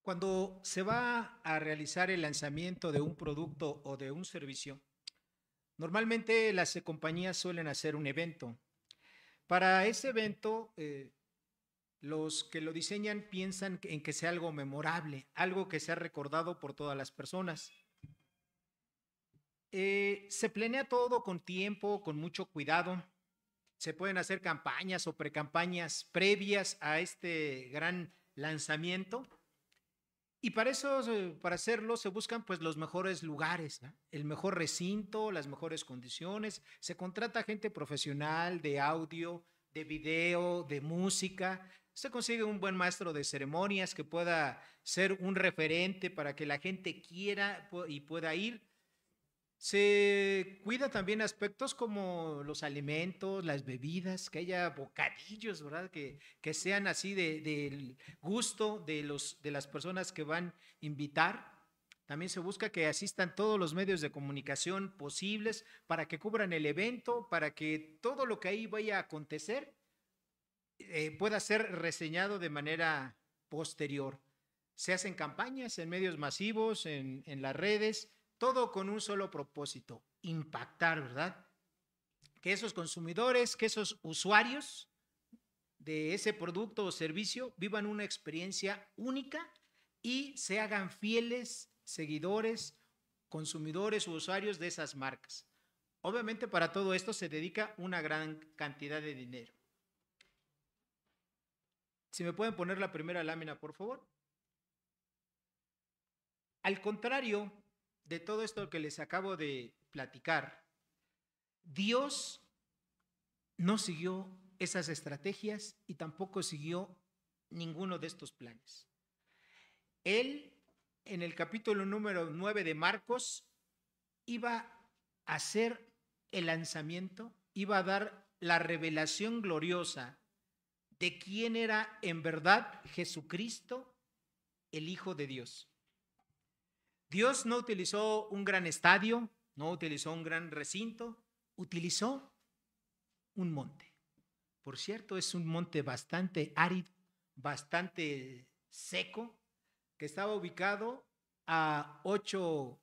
Cuando se va a realizar el lanzamiento de un producto o de un servicio, normalmente las compañías suelen hacer un evento. Para ese evento, los que lo diseñan piensan en que sea algo memorable, algo que sea recordado por todas las personas. Se planea todo con tiempo, con mucho cuidado. Se pueden hacer campañas o precampañas previas a este gran lanzamiento. Y para eso, para hacerlo, se buscan pues los mejores lugares, ¿no? El mejor recinto, las mejores condiciones. Se contrata gente profesional de audio, de video, de música. Se consigue un buen maestro de ceremonias que pueda ser un referente para que la gente quiera y pueda ir. Se cuida también aspectos como los alimentos, las bebidas, que haya bocadillos, ¿verdad? Que sean así del gusto de las personas que van a invitar. También se busca que asistan todos los medios de comunicación posibles para que cubran el evento, para que todo lo que ahí vaya a acontecer pueda ser reseñado de manera posterior. Se hacen campañas en medios masivos, en las redes, todo con un solo propósito, impactar, ¿verdad? Que esos consumidores, que esos usuarios de ese producto o servicio vivan una experiencia única y se hagan fieles seguidores, consumidores o usuarios de esas marcas. Obviamente para todo esto se dedica una gran cantidad de dinero. Si me pueden poner la primera lámina, por favor. Al contrario de todo esto que les acabo de platicar, Dios no siguió esas estrategias y tampoco siguió ninguno de estos planes. Él, en el capítulo número 9 de Marcos, iba a hacer el lanzamiento, iba a dar la revelación gloriosa de quién era en verdad Jesucristo, el Hijo de Dios. Dios no utilizó un gran estadio, no utilizó un gran recinto, utilizó un monte. Por cierto, es un monte bastante árido, bastante seco, que estaba ubicado a 8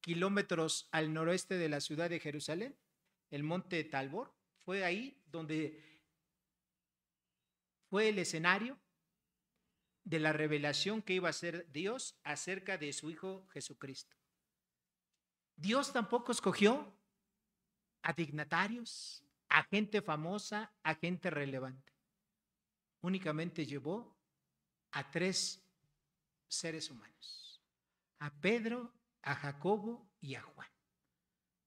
kilómetros al noroeste de la ciudad de Jerusalén, el monte Talbor. Fue ahí donde fue el escenario de la revelación que iba a hacer Dios acerca de su Hijo Jesucristo. Dios tampoco escogió a dignatarios, a gente famosa, a gente relevante. Únicamente llevó a 3 seres humanos, a Pedro, a Jacobo y a Juan.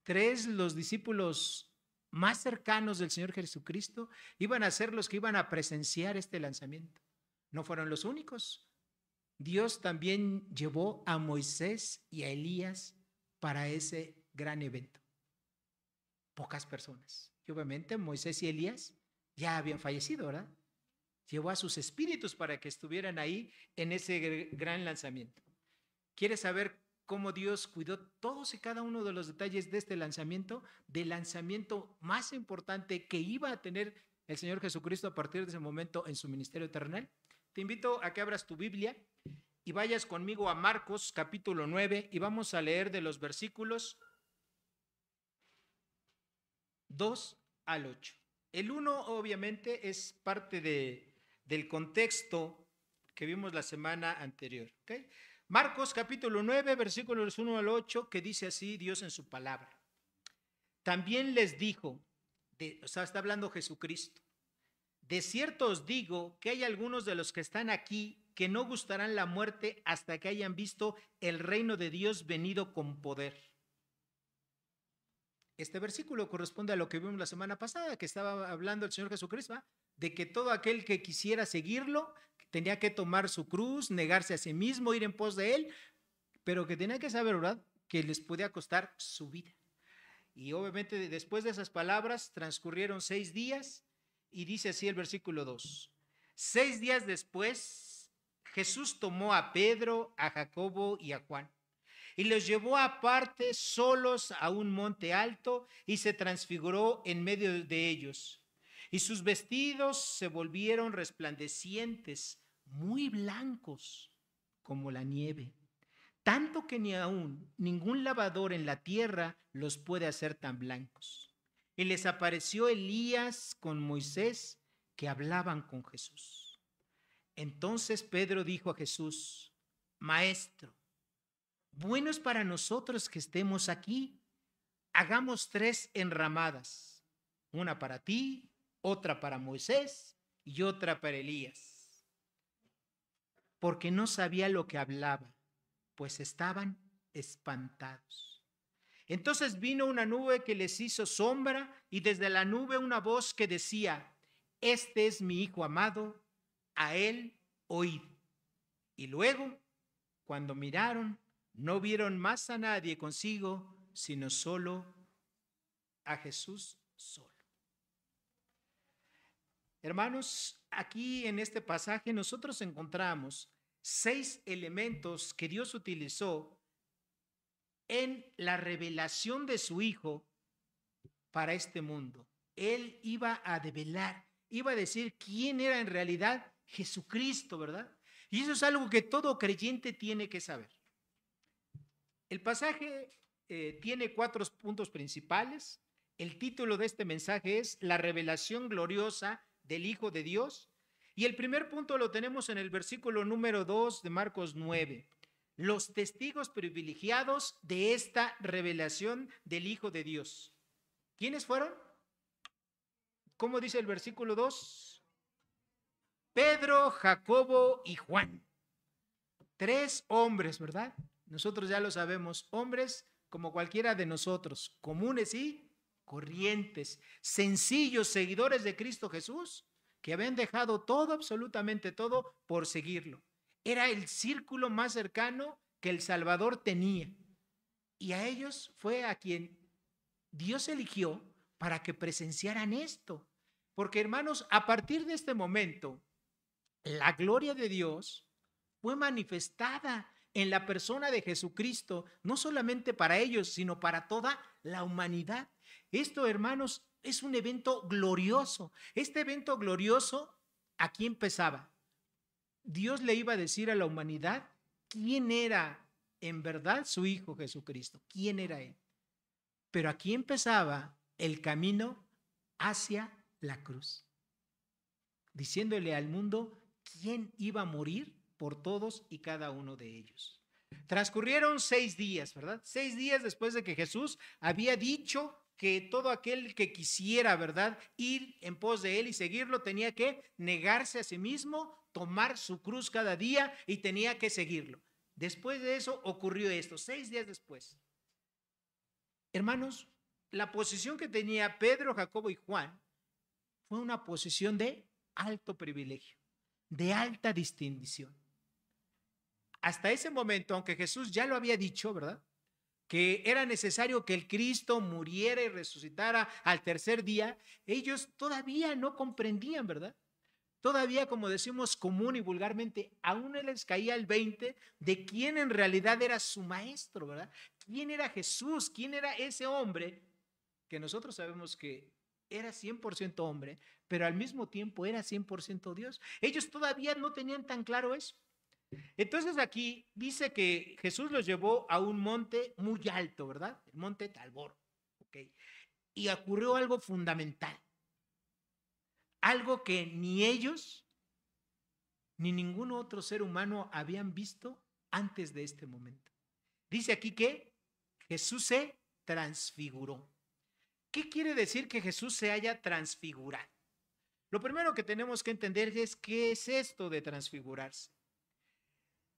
3, los discípulos más cercanos del Señor Jesucristo, iban a ser los que iban a presenciar este lanzamiento. No fueron los únicos. Dios también llevó a Moisés y a Elías para ese gran evento. Pocas personas. Y obviamente Moisés y Elías ya habían fallecido, ¿verdad? Llevó a sus espíritus para que estuvieran ahí en ese gran lanzamiento. ¿Quieres saber cómo Dios cuidó todos y cada uno de los detalles de este lanzamiento? Del lanzamiento más importante que iba a tener el Señor Jesucristo a partir de ese momento en su ministerio terrenal. Te invito a que abras tu Biblia y vayas conmigo a Marcos capítulo 9 y vamos a leer de los versículos 2 al 8. El 1 obviamente es parte del contexto que vimos la semana anterior. ¿Okay? Marcos capítulo 9, versículos 1 al 8, que dice así Dios en su palabra. También les dijo, o sea, está hablando Jesucristo, de cierto os digo que hay algunos de los que están aquí que no gustarán la muerte hasta que hayan visto el reino de Dios venido con poder. Este versículo corresponde a lo que vimos la semana pasada, que estaba hablando el Señor Jesucristo, ¿va? De que todo aquel que quisiera seguirlo tenía que tomar su cruz, negarse a sí mismo, ir en pos de él, pero que tenía que saber, ¿verdad?, que les podía costar su vida. Y obviamente después de esas palabras transcurrieron 6 días y dice así el versículo 2. 6 días después, Jesús tomó a Pedro, a Jacobo y a Juan y los llevó aparte solos a un monte alto y se transfiguró en medio de ellos. Y sus vestidos se volvieron resplandecientes, muy blancos, como la nieve, tanto que ni aún ningún lavador en la tierra los puede hacer tan blancos. Y les apareció Elías con Moisés, que hablaban con Jesús. Entonces Pedro dijo a Jesús: Maestro, bueno es para nosotros que estemos aquí. Hagamos 3 enramadas, una para ti, otra para Moisés y otra para Elías. Porque no sabía lo que hablaba, pues estaban espantados. Entonces vino una nube que les hizo sombra, y desde la nube una voz que decía: Este es mi Hijo amado, a él oíd. Y luego, cuando miraron, no vieron más a nadie consigo, sino solo a Jesús solo. Hermanos, aquí en este pasaje nosotros encontramos 6 elementos que Dios utilizó en la revelación de su Hijo para este mundo. Él iba a develar, iba a decir quién era en realidad Jesucristo, ¿verdad? Y eso es algo que todo creyente tiene que saber. El pasaje tiene 4 puntos principales. El título de este mensaje es La revelación gloriosa del Hijo de Dios. Y el primer punto lo tenemos en el versículo número 2 de Marcos 9. Los testigos privilegiados de esta revelación del Hijo de Dios. ¿Quiénes fueron? ¿Cómo dice el versículo 2? Pedro, Jacobo y Juan. 3 hombres, ¿verdad? Nosotros ya lo sabemos, hombres como cualquiera de nosotros, comunes y corrientes, sencillos seguidores de Cristo Jesús, que habían dejado todo, absolutamente todo, por seguirlo. Era el círculo más cercano que el Salvador tenía. Y a ellos fue a quien Dios eligió para que presenciaran esto. Porque, hermanos, a partir de este momento, la gloria de Dios fue manifestada en la persona de Jesucristo, no solamente para ellos, sino para toda la humanidad. Esto, hermanos, es un evento glorioso. Este evento glorioso, aquí empezaba. Dios le iba a decir a la humanidad quién era en verdad su Hijo Jesucristo, quién era Él. Pero aquí empezaba el camino hacia la cruz, diciéndole al mundo quién iba a morir por todos y cada uno de ellos. Transcurrieron 6 días, ¿verdad? 6 días después de que Jesús había dicho que todo aquel que quisiera, ¿verdad?, ir en pos de él y seguirlo, tenía que negarse a sí mismo, tomar su cruz cada día y tenía que seguirlo. Después de eso ocurrió esto, 6 días después. Hermanos, la posición que tenía Pedro, Jacobo y Juan fue una posición de alto privilegio, de alta distinción. Hasta ese momento, aunque Jesús ya lo había dicho, ¿verdad?, que era necesario que el Cristo muriera y resucitara al tercer día, ellos todavía no comprendían, ¿verdad? Todavía, como decimos común y vulgarmente, aún les caía el 20 de quién en realidad era su maestro, ¿verdad? ¿Quién era Jesús? ¿Quién era ese hombre que nosotros sabemos que era 100% hombre, pero al mismo tiempo era 100% Dios? Ellos todavía no tenían tan claro eso. Entonces aquí dice que Jesús los llevó a un monte muy alto, ¿verdad? El monte Tabor, ¿ok? Y ocurrió algo fundamental, algo que ni ellos ni ningún otro ser humano habían visto antes de este momento. Dice aquí que Jesús se transfiguró. ¿Qué quiere decir que Jesús se haya transfigurado? Lo primero que tenemos que entender es qué es esto de transfigurarse.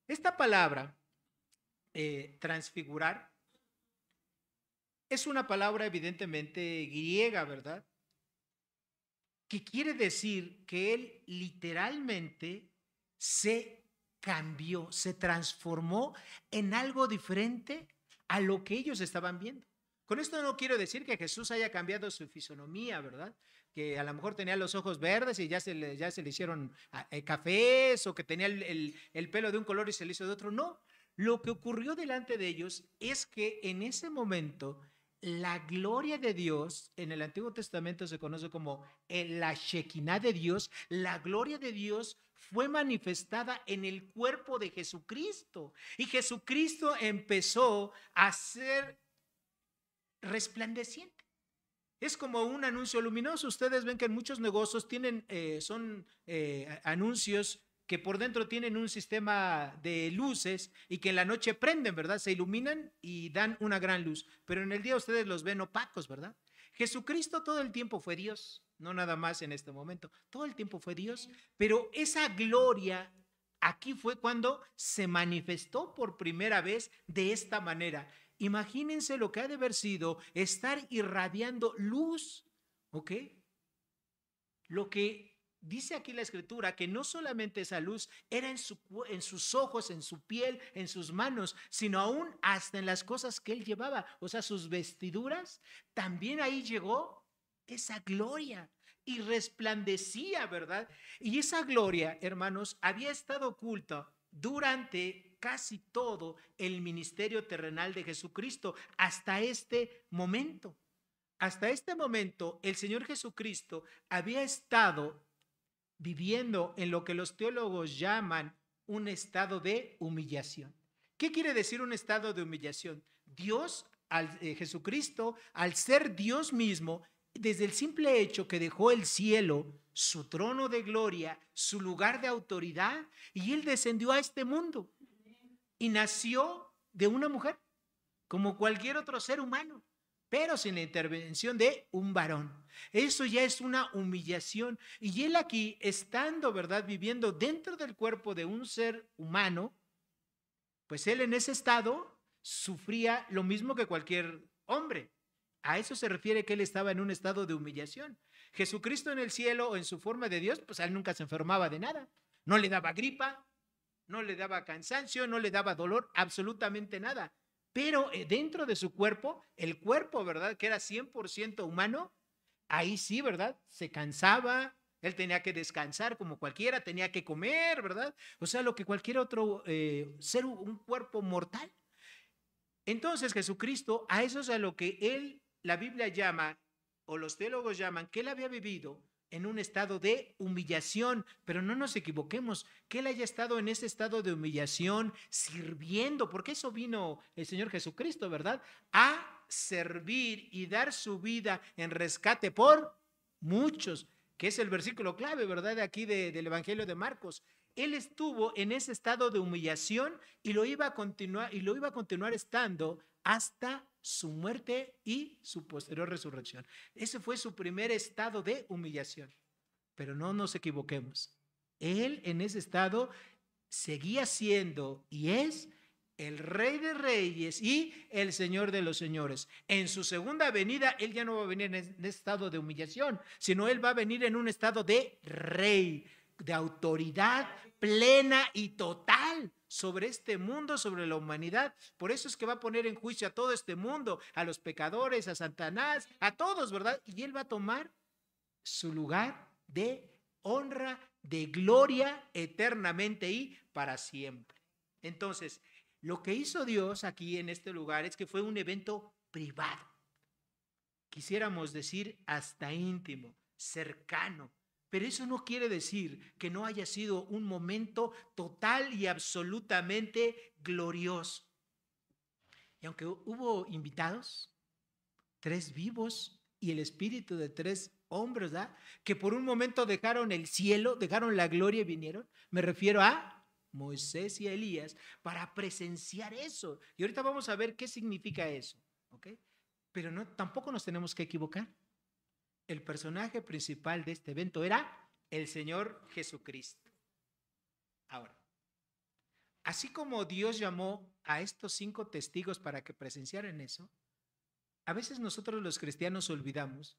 Esta palabra, transfigurar, es una palabra evidentemente griega, ¿verdad?, que quiere decir que él literalmente se cambió, se transformó en algo diferente a lo que ellos estaban viendo. Con esto no quiero decir que Jesús haya cambiado su fisonomía, ¿verdad?, que a lo mejor tenía los ojos verdes y ya se le hicieron cafés, o que tenía el pelo de un color y se le hizo de otro. No, lo que ocurrió delante de ellos es que en ese momento la gloria de Dios, en el Antiguo Testamento se conoce como la Shekinah de Dios, la gloria de Dios fue manifestada en el cuerpo de Jesucristo. Y Jesucristo empezó a ser resplandeciente. Es como un anuncio luminoso. Ustedes ven que en muchos negocios tienen, son anuncios que por dentro tienen un sistema de luces y que en la noche prenden, ¿verdad? Se iluminan y dan una gran luz, pero en el día ustedes los ven opacos, ¿verdad? Jesucristo todo el tiempo fue Dios, no nada más en este momento, todo el tiempo fue Dios, pero esa gloria aquí fue cuando se manifestó por primera vez de esta manera. Imagínense lo que ha de haber sido estar irradiando luz, ¿ok? Lo que dice aquí la escritura, que no solamente esa luz era en sus ojos, en su piel, en sus manos, sino aún hasta en las cosas que él llevaba, o sea, sus vestiduras, también ahí llegó esa gloria y resplandecía, ¿verdad? Y esa gloria, hermanos, había estado oculta durante casi todo el ministerio terrenal de Jesucristo hasta este momento. Hasta este momento, el Señor Jesucristo había estado viviendo en lo que los teólogos llaman un estado de humillación. ¿Qué quiere decir un estado de humillación? Dios, Jesucristo, al ser Dios mismo, desde el simple hecho que dejó el cielo, su trono de gloria, su lugar de autoridad, y él descendió a este mundo y nació de una mujer, como cualquier otro ser humano, pero sin la intervención de un varón. Eso ya es una humillación. Y él aquí, estando, ¿verdad?, viviendo dentro del cuerpo de un ser humano, pues él en ese estado sufría lo mismo que cualquier hombre. A eso se refiere que él estaba en un estado de humillación. Jesucristo en el cielo o en su forma de Dios, pues él nunca se enfermaba de nada. No le daba gripa, no le daba cansancio, no le daba dolor, absolutamente nada. Pero dentro de su cuerpo, el cuerpo, ¿verdad?, que era 100% humano, ahí sí, ¿verdad?, se cansaba, él tenía que descansar como cualquiera, tenía que comer, ¿verdad? O sea, lo que cualquier otro ser, un cuerpo mortal. Entonces Jesucristo, a eso es a lo que él, la Biblia llama, o los teólogos llaman, que él había vivido en un estado de humillación, pero no nos equivoquemos, que él haya estado en ese estado de humillación sirviendo, porque eso vino el Señor Jesucristo, ¿verdad? A servir y dar su vida en rescate por muchos, que es el versículo clave, ¿verdad? De aquí del Evangelio de Marcos. Él estuvo en ese estado de humillación y lo iba a continuar estando hasta su muerte y su posterior resurrección. Ese fue su primer estado de humillación. Pero no nos equivoquemos. Él en ese estado seguía siendo y es el Rey de Reyes y el Señor de los Señores. En su segunda venida, él ya no va a venir en estado de humillación, sino él va a venir en un estado de rey, de autoridad plena y total sobre este mundo, sobre la humanidad. Por eso es que va a poner en juicio a todo este mundo, a los pecadores, a Satanás, a todos, ¿verdad? Y él va a tomar su lugar de honra, de gloria eternamente y para siempre. Entonces, lo que hizo Dios aquí en este lugar es que fue un evento privado. Quisiéramos decir hasta íntimo, cercano. Pero eso no quiere decir que no haya sido un momento total y absolutamente glorioso. Y aunque hubo invitados, 3 vivos y el espíritu de 3 hombres, ¿verdad?, que por un momento dejaron el cielo, dejaron la gloria y vinieron, me refiero a Moisés y a Elías, para presenciar eso. Y ahorita vamos a ver qué significa eso, ¿ok? Pero no, tampoco nos tenemos que equivocar. El personaje principal de este evento era el Señor Jesucristo. Ahora, así como Dios llamó a estos 5 testigos para que presenciaran eso, a veces nosotros los cristianos olvidamos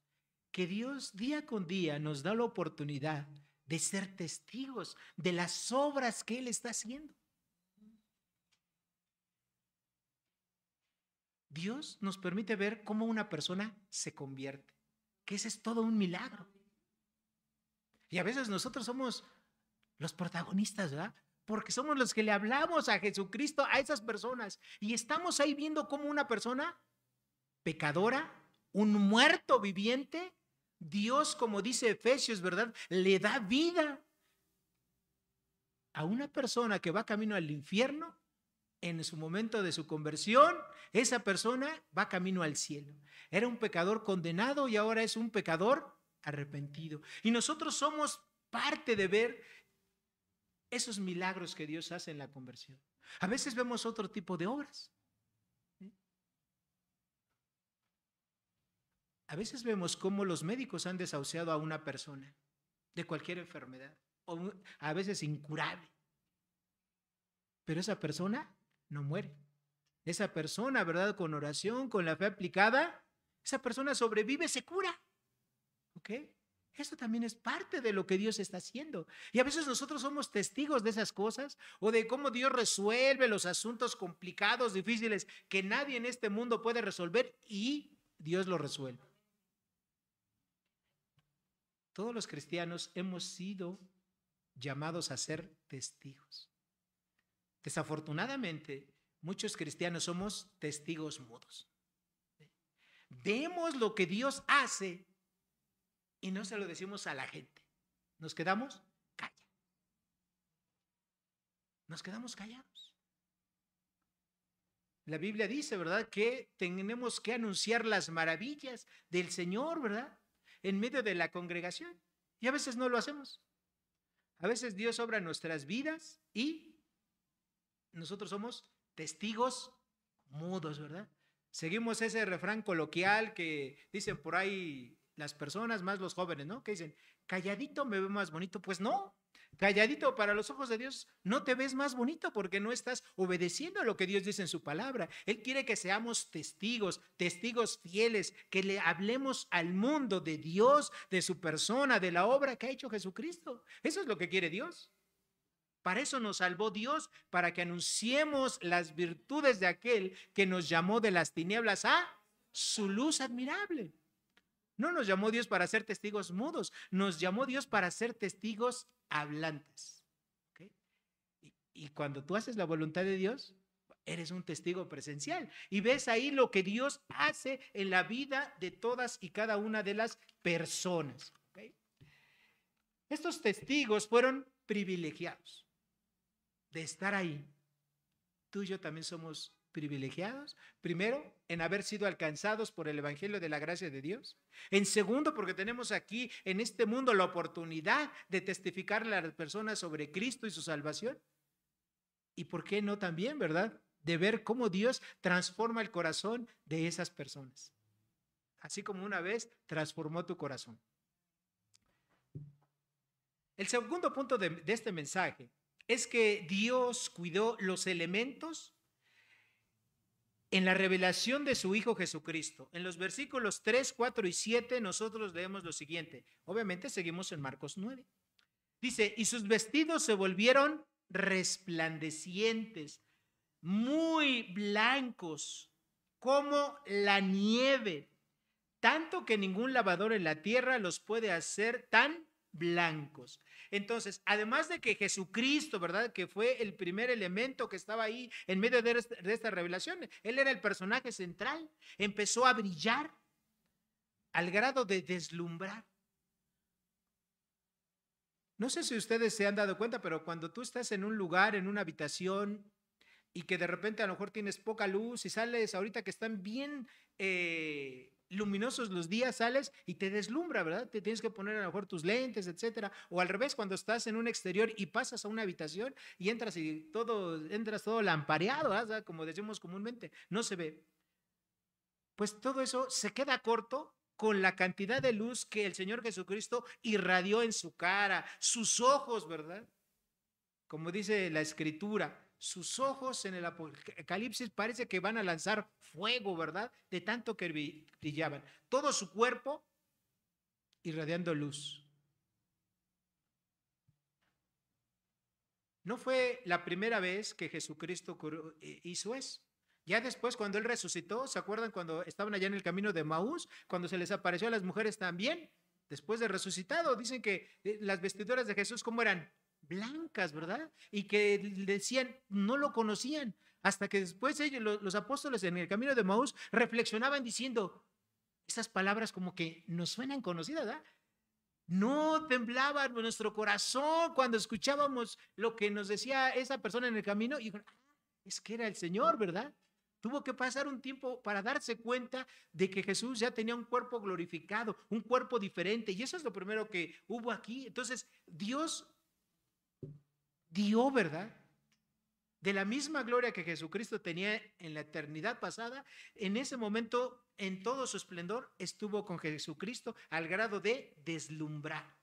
que Dios día con día nos da la oportunidad de ser testigos de las obras que Él está haciendo. Dios nos permite ver cómo una persona se convierte, que ese es todo un milagro. Y a veces nosotros somos los protagonistas, ¿verdad? Porque somos los que le hablamos a Jesucristo a esas personas y estamos ahí viendo cómo una persona pecadora, un muerto viviente, Dios, como dice Efesios, ¿verdad?, le da vida. a una persona que va camino al infierno, en su momento de su conversión, esa persona va camino al cielo. Era un pecador condenado y ahora es un pecador arrepentido. Y nosotros somos parte de ver esos milagros que Dios hace en la conversión. A veces vemos otro tipo de obras. A veces vemos cómo los médicos han desahuciado a una persona de cualquier enfermedad, o a veces incurable. Pero esa persona no muere. Esa persona, ¿verdad? Con oración, con la fe aplicada, esa persona sobrevive, se cura. ¿Ok? Esto también es parte de lo que Dios está haciendo. Y a veces nosotros somos testigos de esas cosas o de cómo Dios resuelve los asuntos complicados, difíciles, que nadie en este mundo puede resolver y Dios lo resuelve. Todos los cristianos hemos sido llamados a ser testigos. Desafortunadamente, muchos cristianos somos testigos mudos. Vemos lo que Dios hace y no se lo decimos a la gente. Nos quedamos callados. Nos quedamos callados. La Biblia dice, ¿verdad?, que tenemos que anunciar las maravillas del Señor, ¿verdad?, en medio de la congregación. Y a veces no lo hacemos. A veces Dios obra en nuestras vidas y nosotros somos testigos mudos, ¿verdad? Seguimos ese refrán coloquial que dicen por ahí las personas, más los jóvenes, ¿no? Que dicen, calladito me veo más bonito. Pues no, calladito para los ojos de Dios no te ves más bonito porque no estás obedeciendo a lo que Dios dice en su palabra. Él quiere que seamos testigos, testigos fieles, que le hablemos al mundo de Dios, de su persona, de la obra que ha hecho Jesucristo. Eso es lo que quiere Dios. Para eso nos salvó Dios, para que anunciemos las virtudes de aquel que nos llamó de las tinieblas a su luz admirable. No nos llamó Dios para ser testigos mudos, nos llamó Dios para ser testigos hablantes. ¿Okay? Y cuando tú haces la voluntad de Dios, eres un testigo presencial y ves ahí lo que Dios hace en la vida de todas y cada una de las personas. ¿Okay? Estos testigos fueron privilegiados de estar ahí. Tú y yo también somos privilegiados, primero, en haber sido alcanzados por el Evangelio de la gracia de Dios. En segundo, porque tenemos aquí en este mundo la oportunidad de testificarle a las personas sobre Cristo y su salvación. Y por qué no también, ¿verdad?, de ver cómo Dios transforma el corazón de esas personas. Así como una vez transformó tu corazón. El segundo punto de este mensaje es que Dios cuidó los elementos en la revelación de su Hijo Jesucristo. En los versículos 3, 4 y 7 nosotros leemos lo siguiente. Obviamente seguimos en Marcos 9. Dice, y sus vestidos se volvieron resplandecientes, muy blancos, como la nieve, tanto que ningún lavador en la tierra los puede hacer tan blancos. Entonces, además de que Jesucristo, ¿verdad?, que fue el primer elemento que estaba ahí en medio de esta revelación, él era el personaje central, empezó a brillar al grado de deslumbrar. No sé si ustedes se han dado cuenta, pero cuando tú estás en un lugar, en una habitación, y que de repente a lo mejor tienes poca luz y sales ahorita que están bien luminosos los días, sales y te deslumbra, ¿verdad? Te tienes que poner a lo mejor tus lentes, etcétera. O al revés, cuando estás en un exterior y pasas a una habitación y entras todo lampareado, ¿verdad? Como decimos comúnmente, no se ve. Pues todo eso se queda corto con la cantidad de luz que el Señor Jesucristo irradió en su cara, sus ojos, ¿verdad? Como dice la Escritura, sus ojos en el Apocalipsis parece que van a lanzar fuego, ¿verdad? De tanto que brillaban. Todo su cuerpo irradiando luz. No fue la primera vez que Jesucristo hizo eso. Ya después, cuando Él resucitó, ¿se acuerdan cuando estaban allá en el camino de Maús? Cuando se les apareció a las mujeres también, después de resucitado, dicen que las vestiduras de Jesús, ¿cómo eran? Blancas, ¿verdad? Y que decían, no lo conocían, hasta que después ellos, los apóstoles en el camino de Maús, reflexionaban diciendo, esas palabras como que nos suenan conocidas, ¿verdad? No temblaba nuestro corazón cuando escuchábamos lo que nos decía esa persona en el camino. Y es que era el Señor, ¿verdad? Tuvo que pasar un tiempo para darse cuenta de que Jesús ya tenía un cuerpo glorificado, un cuerpo diferente. Y eso es lo primero que hubo aquí. Entonces, Dios dio, ¿verdad? De la misma gloria que Jesucristo tenía en la eternidad pasada, en ese momento, en todo su esplendor, estuvo con Jesucristo al grado de deslumbrar.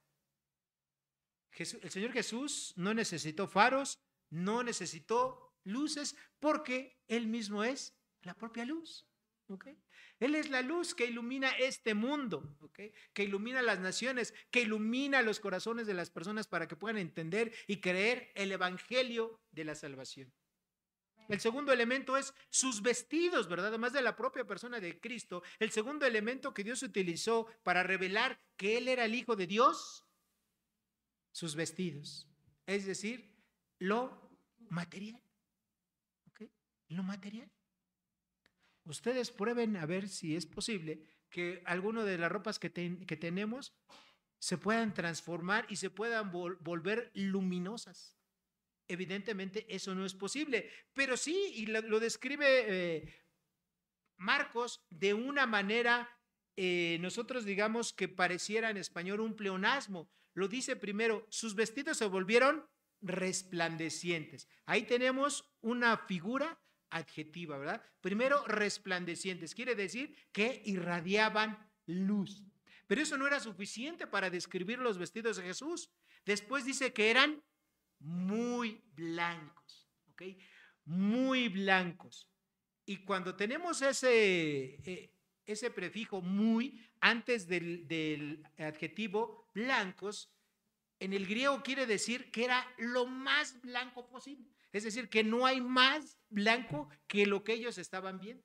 El Señor Jesús no necesitó faros, no necesitó luces, porque Él mismo es la propia luz. ¿Okay? Él es la luz que ilumina este mundo, ¿okay? Que ilumina las naciones, que ilumina los corazones de las personas para que puedan entender y creer el evangelio de la salvación. El segundo elemento es sus vestidos, ¿verdad? Además de la propia persona de Cristo, el segundo elemento que Dios utilizó para revelar que Él era el Hijo de Dios, sus vestidos, es decir, lo material. ¿Okay? Lo material. Ustedes prueben a ver si es posible que alguno de las ropas que tenemos se puedan transformar y se puedan volver luminosas. Evidentemente eso no es posible, pero sí, y lo describe Marcos de una manera, nosotros digamos que pareciera en español un pleonasmo. Lo dice primero, sus vestidos se volvieron resplandecientes. Ahí tenemos una figura adjetiva, ¿verdad? Primero, resplandecientes, quiere decir que irradiaban luz. Pero eso no era suficiente para describir los vestidos de Jesús. Después dice que eran muy blancos, ¿ok? Muy blancos. Y cuando tenemos ese prefijo muy antes del adjetivo blancos, en el griego quiere decir que era lo más blanco posible. Es decir, que no hay más blanco que lo que ellos estaban viendo.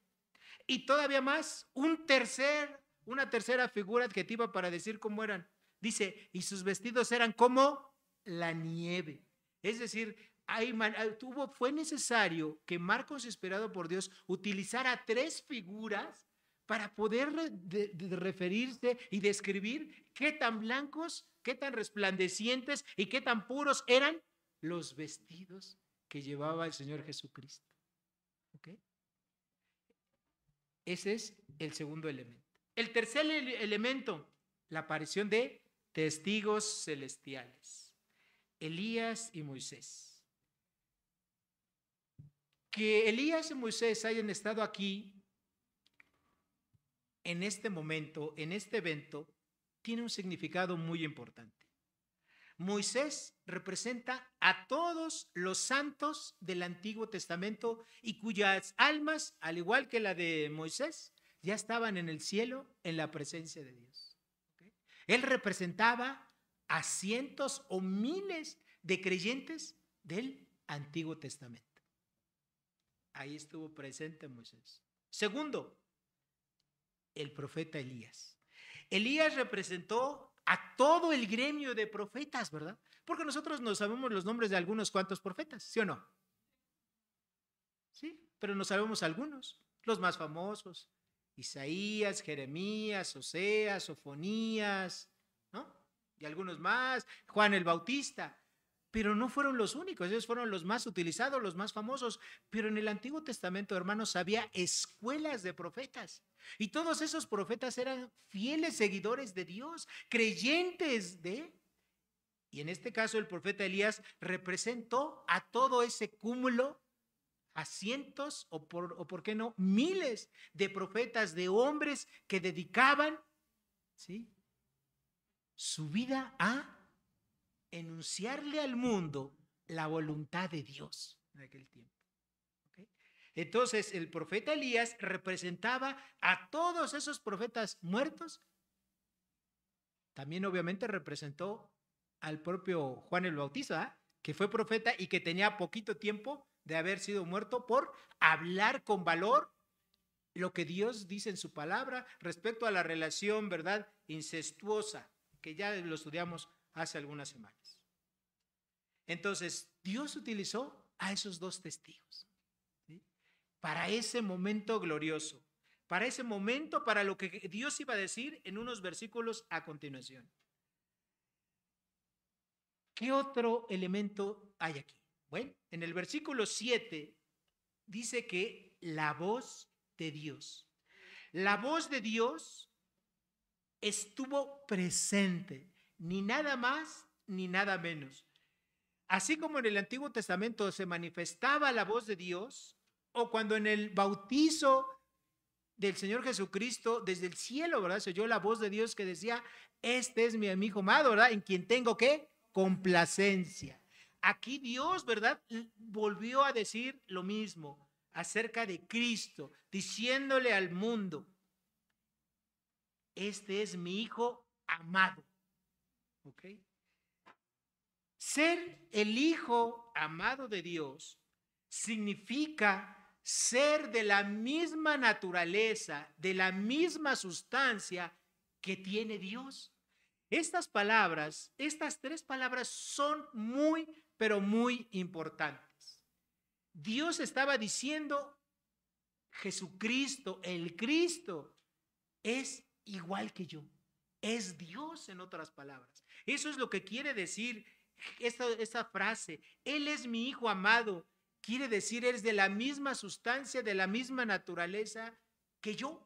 Y todavía más, una tercera figura adjetiva para decir cómo eran. Dice, y sus vestidos eran como la nieve. Es decir, fue necesario que Marcos, inspirado por Dios, utilizara tres figuras para poder referirse y describir qué tan blancos, qué tan resplandecientes y qué tan puros eran los vestidos que llevaba el Señor Jesucristo. ¿Okay? Ese es el segundo elemento. El tercer elemento, la aparición de testigos celestiales, Elías y Moisés. Que Elías y Moisés hayan estado aquí en este momento, en este evento, tiene un significado muy importante. Moisés representa a todos los santos del Antiguo Testamento y cuyas almas, al igual que la de Moisés, ya estaban en el cielo en la presencia de Dios. ¿Okay? Él representaba a cientos o miles de creyentes del Antiguo Testamento. Ahí estuvo presente Moisés. Segundo, el profeta Elías. Elías representó a todo el gremio de profetas, ¿verdad? Porque nosotros no sabemos los nombres de algunos cuantos profetas, ¿sí o no? Sí, pero no sabemos algunos, los más famosos, Isaías, Jeremías, Oseas, Sofonías, ¿no? Y algunos más, Juan el Bautista. Pero no fueron los únicos, ellos fueron los más utilizados, los más famosos. Pero en el Antiguo Testamento, hermanos, había escuelas de profetas. Y todos esos profetas eran fieles seguidores de Dios, creyentes de. Y en este caso el profeta Elías representó a todo ese cúmulo, a cientos o por qué no, miles de profetas, de hombres que dedicaban, ¿sí?, su vida a enunciarle al mundo la voluntad de Dios en aquel tiempo. ¿Okay? Entonces el profeta Elías representaba a todos esos profetas muertos. También obviamente representó al propio Juan el Bautista, que fue profeta y que tenía poquito tiempo de haber sido muerto por hablar con valor lo que Dios dice en su palabra respecto a la relación, ¿verdad?, incestuosa, que ya lo estudiamos hace algunas semanas. Entonces, Dios utilizó a esos dos testigos, ¿sí?, para ese momento glorioso, para ese momento, para lo que Dios iba a decir en unos versículos a continuación. ¿Qué otro elemento hay aquí? Bueno, en el versículo 7 dice que la voz de Dios. La voz de Dios estuvo presente, ni nada más ni nada menos. Así como en el Antiguo Testamento se manifestaba la voz de Dios, o cuando en el bautizo del Señor Jesucristo, desde el cielo, ¿verdad? Se oyó la voz de Dios que decía, este es mi hijo amado, ¿verdad? En quien tengo ¿qué? Complacencia. Aquí Dios, ¿verdad? Volvió a decir lo mismo acerca de Cristo, diciéndole al mundo, este es mi hijo amado. ¿Ok? Ser el hijo amado de Dios significa ser de la misma naturaleza, de la misma sustancia que tiene Dios. Estas palabras, estas tres palabras son muy, pero muy importantes. Dios estaba diciendo, Jesucristo, el Cristo, es igual que yo. Es Dios, en otras palabras. Eso es lo que quiere decir esta frase. Él es mi hijo amado. Quiere decir, es de la misma sustancia, de la misma naturaleza que yo.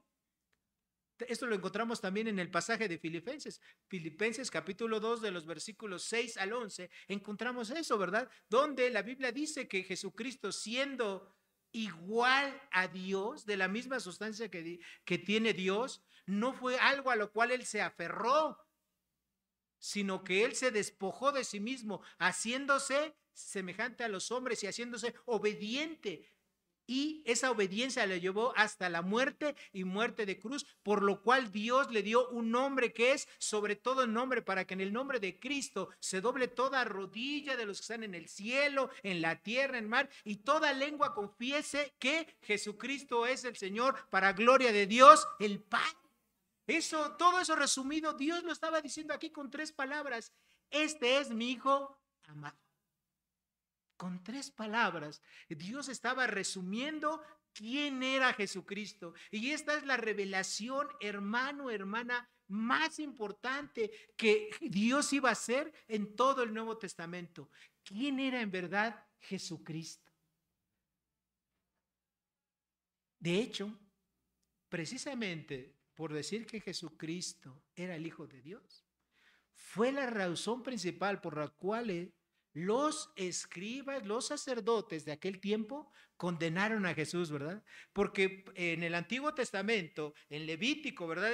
Esto lo encontramos también en el pasaje de Filipenses. Filipenses capítulo 2 de los versículos 6 al 11. Encontramos eso, ¿verdad? Donde la Biblia dice que Jesucristo, siendo igual a Dios, de la misma sustancia que tiene Dios, no fue algo a lo cual él se aferró, sino que él se despojó de sí mismo, haciéndose semejante a los hombres y haciéndose obediente. Y esa obediencia le llevó hasta la muerte y muerte de cruz, por lo cual Dios le dio un nombre que es sobre todo nombre, para que en el nombre de Cristo se doble toda rodilla de los que están en el cielo, en la tierra, en el mar, y toda lengua confiese que Jesucristo es el Señor, para gloria de Dios el Padre. Eso, todo eso resumido, Dios lo estaba diciendo aquí con tres palabras. Este es mi hijo amado. Con tres palabras, Dios estaba resumiendo quién era Jesucristo. Y esta es la revelación, hermano, hermana, más importante que Dios iba a hacer en todo el Nuevo Testamento. ¿Quién era en verdad Jesucristo? De hecho, precisamente por decir que Jesucristo era el Hijo de Dios, fue la razón principal por la cual los escribas, los sacerdotes de aquel tiempo condenaron a Jesús, ¿verdad? Porque en el Antiguo Testamento, en Levítico, ¿verdad?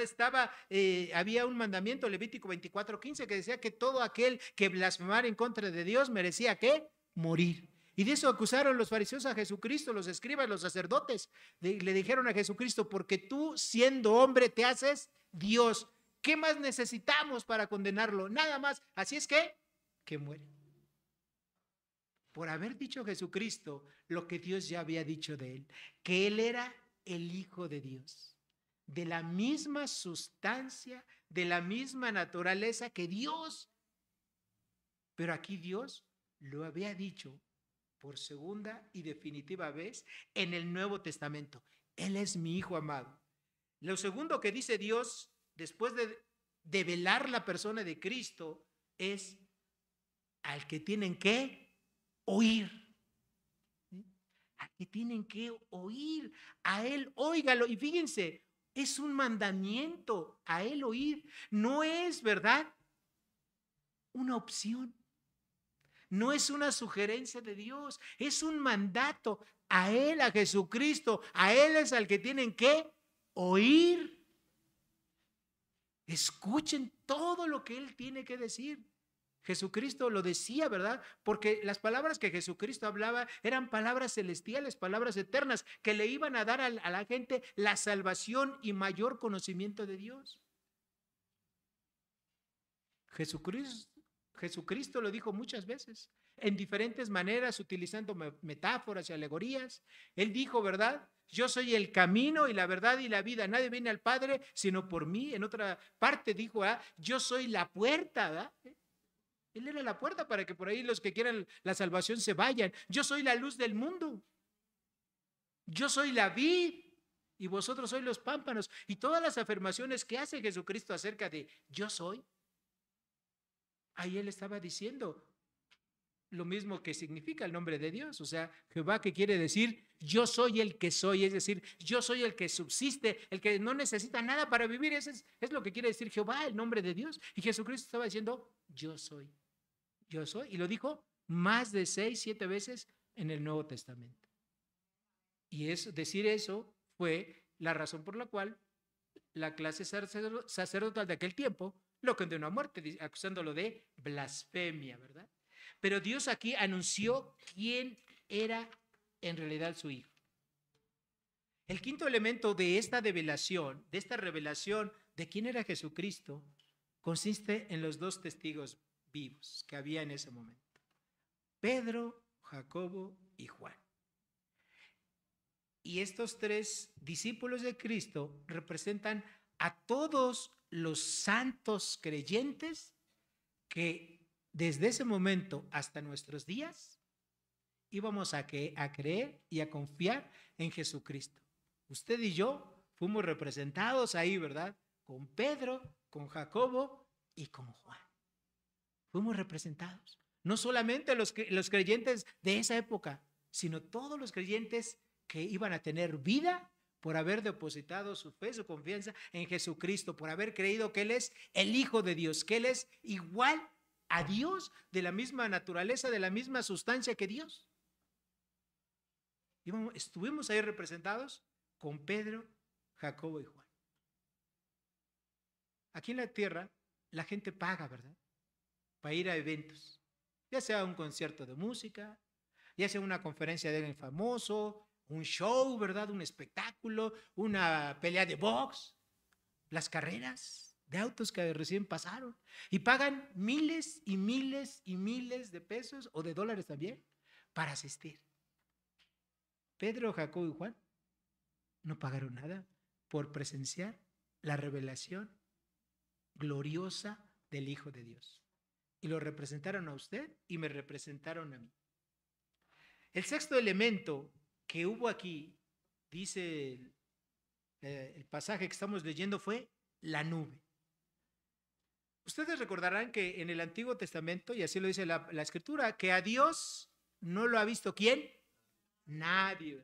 Había un mandamiento, Levítico 24:15, que decía que todo aquel que blasfemara en contra de Dios merecía ¿qué? Morir. Y de eso acusaron los fariseos a Jesucristo, los escribas, los sacerdotes. Le dijeron a Jesucristo, porque tú siendo hombre te haces Dios. ¿Qué más necesitamos para condenarlo? Nada más. Así es que muere. Por haber dicho Jesucristo lo que Dios ya había dicho de él, que él era el Hijo de Dios, de la misma sustancia, de la misma naturaleza que Dios. Pero aquí Dios lo había dicho por segunda y definitiva vez en el Nuevo Testamento. Él es mi Hijo amado. Lo segundo que dice Dios después de develar la persona de Cristo es al que tienen que oír. Al que tienen que oír. A él, óigalo. Y fíjense, es un mandamiento a él oír. No es, ¿verdad?, una opción. No es una sugerencia de Dios, es un mandato a él, a Jesucristo. A él es al que tienen que oír. Escuchen todo lo que él tiene que decir. Jesucristo lo decía, ¿verdad? Porque las palabras que Jesucristo hablaba eran palabras celestiales, palabras eternas, que le iban a dar a la gente la salvación y mayor conocimiento de Dios. Jesucristo lo dijo muchas veces, en diferentes maneras, utilizando metáforas y alegorías. Él dijo, ¿verdad? Yo soy el camino y la verdad y la vida. Nadie viene al Padre sino por mí. En otra parte dijo, yo soy la puerta, ¿verdad? Él era la puerta para que por ahí los que quieran la salvación se vayan. Yo soy la luz del mundo. Yo soy la vid y vosotros sois los pámpanos. Y todas las afirmaciones que hace Jesucristo acerca de yo soy, ahí él estaba diciendo, lo mismo que significa el nombre de Dios. O sea, Jehová, que quiere decir yo soy el que soy, es decir, yo soy el que subsiste, el que no necesita nada para vivir. Es lo que quiere decir Jehová, el nombre de Dios. Y Jesucristo estaba diciendo yo soy, yo soy. Y lo dijo más de 6, 7 veces en el Nuevo Testamento. Y decir eso fue la razón por la cual la clase sacerdotal de aquel tiempo lo condenó a muerte, acusándolo de blasfemia, ¿verdad? Pero Dios aquí anunció quién era en realidad su Hijo. El quinto elemento de esta revelación, de quién era Jesucristo, consiste en los dos testigos vivos que había en ese momento: Pedro, Jacobo y Juan. Y estos tres discípulos de Cristo representan a todos los santos creyentes que desde ese momento hasta nuestros días íbamos a creer y a confiar en Jesucristo. Usted y yo fuimos representados ahí, ¿verdad? Con Pedro, con Jacobo y con Juan. Fuimos representados. No solamente los creyentes de esa época, sino todos los creyentes que iban a tener vida por haber depositado su fe, su confianza en Jesucristo, por haber creído que Él es el Hijo de Dios, que Él es igual a Dios, de la misma naturaleza, de la misma sustancia que Dios. Estuvimos ahí representados con Pedro, Jacobo y Juan. Aquí en la tierra la gente paga, ¿verdad?, para ir a eventos, ya sea un concierto de música, ya sea una conferencia de alguien famoso, un show, ¿verdad?, un espectáculo, una pelea de box, las carreras de autos que recién pasaron, y pagan miles y miles y miles de pesos o de dólares también para asistir. Pedro, Jacobo y Juan no pagaron nada por presenciar la revelación gloriosa del Hijo de Dios. Y lo representaron a usted y me representaron a mí. El sexto elemento que hubo aquí, dice el pasaje que estamos leyendo, fue la nube. Ustedes recordarán que en el Antiguo Testamento, y así lo dice la Escritura, que a Dios no lo ha visto ¿quién? Nadie.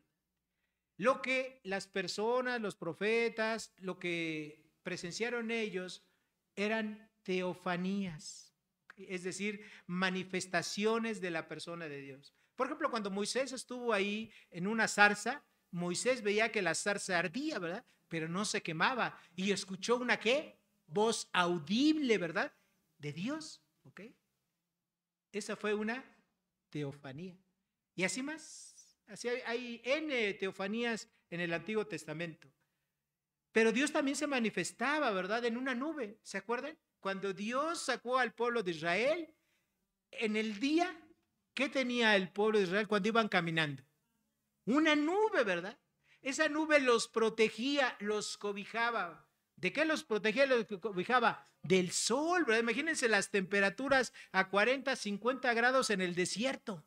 Lo que las personas, los profetas, lo que presenciaron ellos eran teofanías, es decir, manifestaciones de la persona de Dios. Por ejemplo, cuando Moisés estuvo ahí en una zarza, Moisés veía que la zarza ardía, ¿verdad?, pero no se quemaba, y escuchó una ¿qué? Voz audible, ¿verdad?, de Dios, ¿ok? Esa fue una teofanía. Y así más, así hay N teofanías en el Antiguo Testamento. Pero Dios también se manifestaba, ¿verdad?, en una nube. ¿Se acuerdan? Cuando Dios sacó al pueblo de Israel, en el día, ¿qué tenía el pueblo de Israel cuando iban caminando? Una nube, ¿verdad? Esa nube los protegía, los cobijaba. ¿De qué los protegía, los cobijaba? Del sol, ¿verdad? Imagínense las temperaturas a 40, 50 grados en el desierto.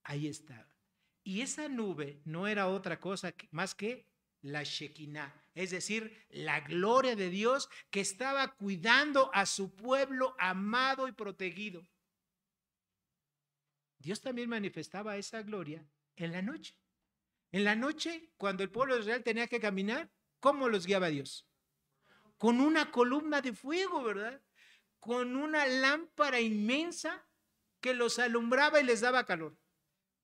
Ahí estaba. Y esa nube no era otra cosa más que la Shekinah, es decir, la gloria de Dios que estaba cuidando a su pueblo amado y protegido. Dios también manifestaba esa gloria en la noche. En la noche, cuando el pueblo de Israel tenía que caminar, ¿cómo los guiaba Dios? Con una columna de fuego, ¿verdad? Con una lámpara inmensa que los alumbraba y les daba calor.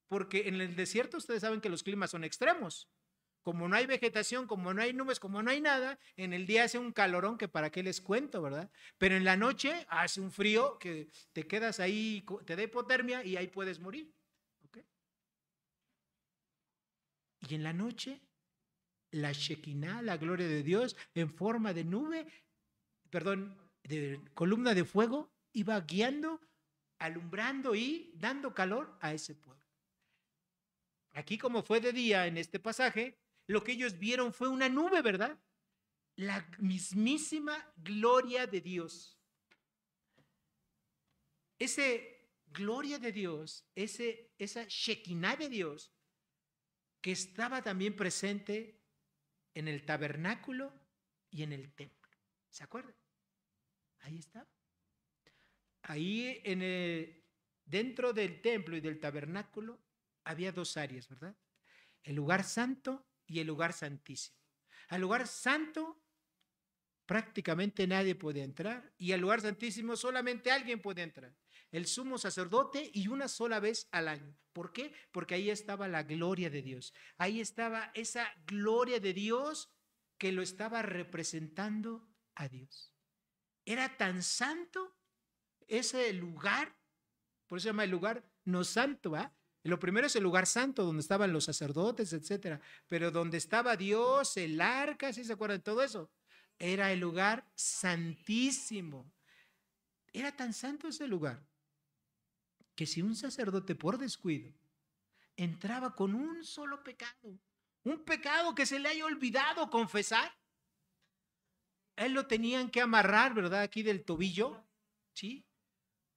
Porque en el desierto ustedes saben que los climas son extremos. Como no hay vegetación, como no hay nubes, como no hay nada, en el día hace un calorón que para qué les cuento, ¿verdad? Pero en la noche hace un frío que te quedas ahí, te da hipotermia y ahí puedes morir. ¿Okay? Y en la noche, la Shekinah, la gloria de Dios, en forma de nube, de columna de fuego, iba guiando, alumbrando y dando calor a ese pueblo. Aquí, como fue de día en este pasaje, lo que ellos vieron fue una nube, ¿verdad? La mismísima gloria de Dios. Ese gloria de Dios, esa Shekinah de Dios, que estaba también presente en el tabernáculo y en el templo. ¿Se acuerdan? Ahí está. Ahí dentro del templo y del tabernáculo había dos áreas, ¿verdad? El lugar santo y el lugar santísimo. Al lugar santo prácticamente nadie puede entrar y al lugar santísimo solamente alguien puede entrar, el sumo sacerdote y una sola vez al año. ¿Por qué? Porque ahí estaba la gloria de Dios. Ahí estaba esa gloria de Dios que lo estaba representando a Dios. Era tan santo ese lugar, por eso se llama el lugar no santo, ¿va? Lo primero es el lugar santo, donde estaban los sacerdotes, etcétera, pero donde estaba Dios, el arca, ¿sí se acuerdan de todo eso? Era el lugar santísimo. Era tan santo ese lugar que si un sacerdote por descuido entraba con un solo pecado, un pecado que se le haya olvidado confesar, él lo tenían que amarrar, ¿verdad? Aquí del tobillo, ¿sí?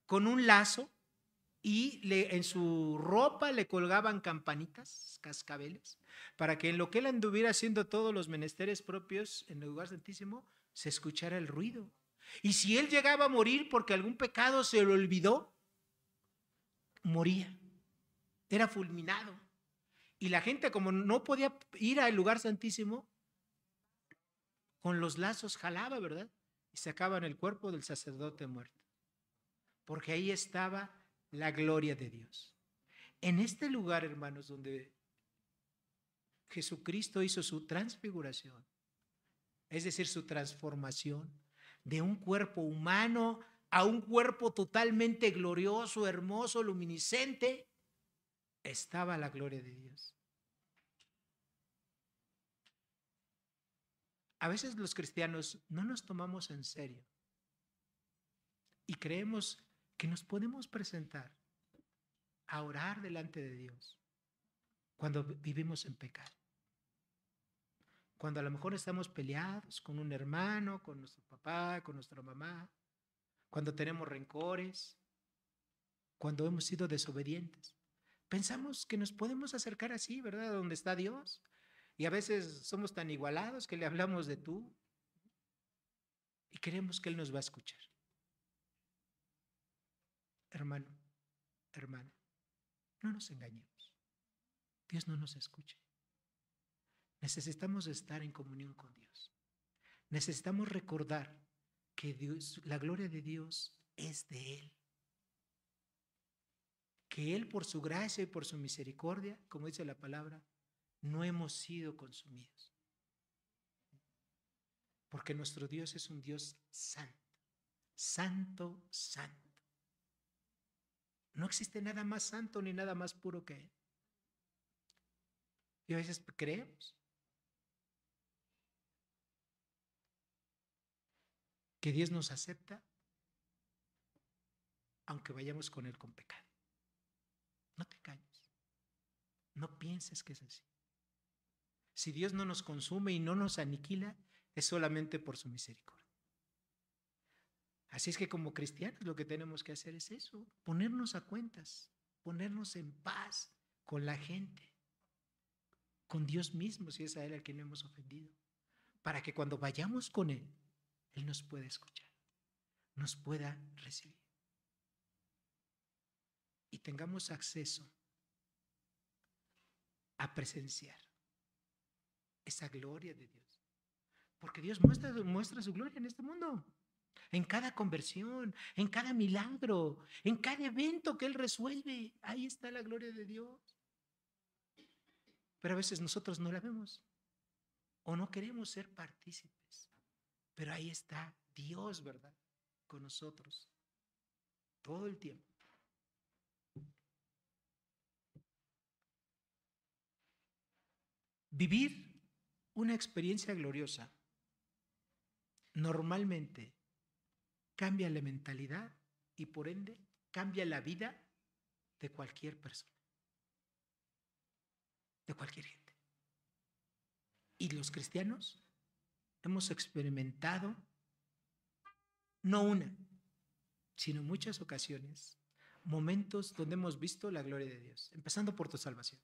Con un lazo y en su ropa le colgaban campanitas, cascabeles, para que en lo que él anduviera haciendo todos los menesteres propios en el lugar santísimo, se escuchara el ruido. Y si él llegaba a morir porque algún pecado se le olvidó, moría, era fulminado. Y la gente, como no podía ir al lugar santísimo, con los lazos jalaba, ¿verdad? Y sacaban el cuerpo del sacerdote muerto, porque ahí estaba la gloria de Dios. En este lugar, hermanos, donde Jesucristo hizo su transfiguración, es decir, su transformación de un cuerpo humano a un cuerpo totalmente glorioso, hermoso, luminiscente, estaba la gloria de Dios. A veces los cristianos no nos tomamos en serio y creemos que nos podemos presentar a orar delante de Dios cuando vivimos en pecado. Cuando a lo mejor estamos peleados con un hermano, con nuestro papá, con nuestra mamá, cuando tenemos rencores, cuando hemos sido desobedientes. Pensamos que nos podemos acercar así, ¿verdad? Donde está Dios. Y a veces somos tan igualados que le hablamos de tú y creemos que Él nos va a escuchar. Hermano, hermana, no nos engañemos. Dios no nos escucha. Necesitamos estar en comunión con Dios. Necesitamos recordar que Dios, la gloria de Dios es de Él. Que Él por su gracia y por su misericordia, como dice la palabra, no hemos sido consumidos. Porque nuestro Dios es un Dios santo, santo, santo. No existe nada más santo ni nada más puro que Él. Y a veces creemos que Dios nos acepta aunque vayamos con Él con pecado. No te engañes. No pienses que es así. Si Dios no nos consume y no nos aniquila, es solamente por su misericordia. Así es que como cristianos lo que tenemos que hacer es eso, ponernos a cuentas, ponernos en paz con la gente, con Dios mismo, si es a Él al quien hemos ofendido, para que cuando vayamos con Él, Él nos pueda escuchar, nos pueda recibir y tengamos acceso a presenciar esa gloria de Dios. Porque Dios muestra su gloria en este mundo. En cada conversión, en cada milagro, en cada evento que Él resuelve. Ahí está la gloria de Dios. Pero a veces nosotros no la vemos o no queremos ser partícipes. Pero ahí está Dios, ¿verdad? Con nosotros todo el tiempo. Vivir una experiencia gloriosa normalmente cambia la mentalidad y por ende cambia la vida de cualquier persona, de cualquier gente. Y los cristianos hemos experimentado no una, sino muchas ocasiones, momentos donde hemos visto la gloria de Dios, empezando por tu salvación.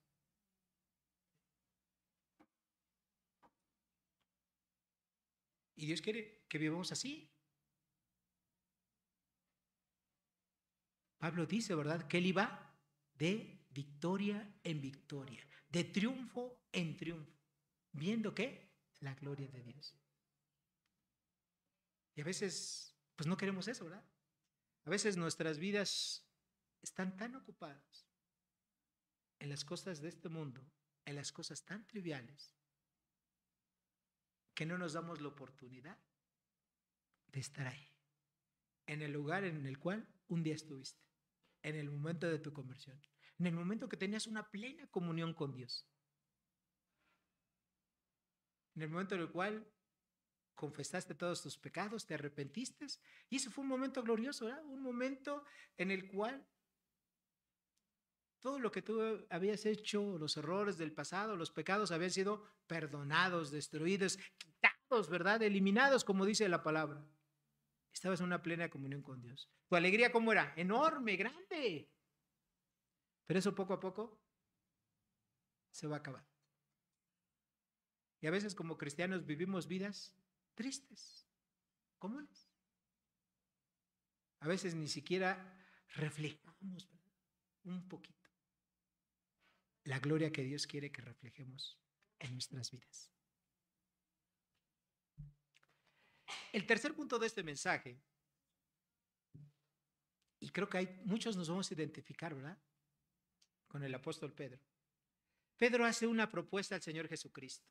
Y Dios quiere que vivamos así. Pablo dice, ¿verdad?, que él iba de victoria en victoria, de triunfo en triunfo, viendo ¿qué? La gloria de Dios. Y a veces, pues no queremos eso, ¿verdad? A veces nuestras vidas están tan ocupadas en las cosas de este mundo, en las cosas tan triviales, que no nos damos la oportunidad de estar ahí, en el lugar en el cual un día estuviste, en el momento de tu conversión, en el momento que tenías una plena comunión con Dios, en el momento en el cual confesaste todos tus pecados, te arrepentiste, y ese fue un momento glorioso, ¿verdad? Un momento en el cual todo lo que tú habías hecho, los errores del pasado, los pecados habían sido perdonados, destruidos, quitados, ¿verdad? Eliminados, como dice la palabra. Estabas en una plena comunión con Dios. ¿Tu alegría cómo era? Enorme, grande. Pero eso poco a poco se va a acabar. Y a veces como cristianos vivimos vidas tristes, comunes. A veces ni siquiera reflejamos, ¿verdad?, un poquito la gloria que Dios quiere que reflejemos en nuestras vidas. El tercer punto de este mensaje, y creo que hay muchos nos vamos a identificar, ¿verdad?, con el apóstol Pedro. Pedro hace una propuesta al Señor Jesucristo.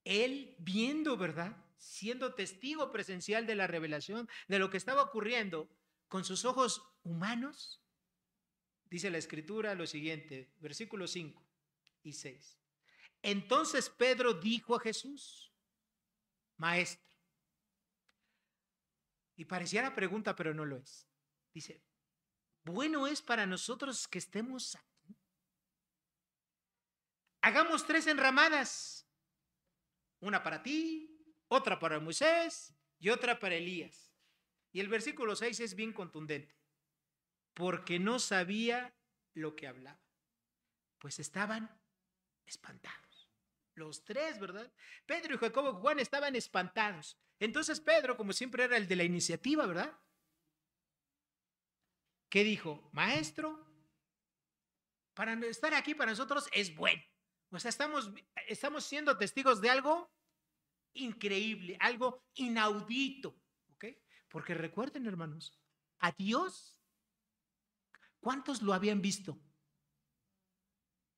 Él viendo, ¿verdad?, siendo testigo presencial de la revelación, de lo que estaba ocurriendo con sus ojos humanos, dice la Escritura lo siguiente, versículos 5 y 6. Entonces Pedro dijo a Jesús, Maestro, y pareciera pregunta, pero no lo es. Dice, bueno es para nosotros que estemos aquí. Hagamos 3 enramadas, una para ti, otra para Moisés y otra para Elías. Y el versículo 6 es bien contundente, porque no sabía lo que hablaba, pues estaban espantados. Los 3, ¿verdad? Pedro y Jacobo y Juan estaban espantados. Entonces Pedro, como siempre era el de la iniciativa, ¿verdad?, ¿qué dijo? Maestro, para estar aquí para nosotros es bueno. O sea, estamos siendo testigos de algo increíble, algo inaudito, ¿ok? Porque recuerden, hermanos, a Dios, ¿cuántos lo habían visto?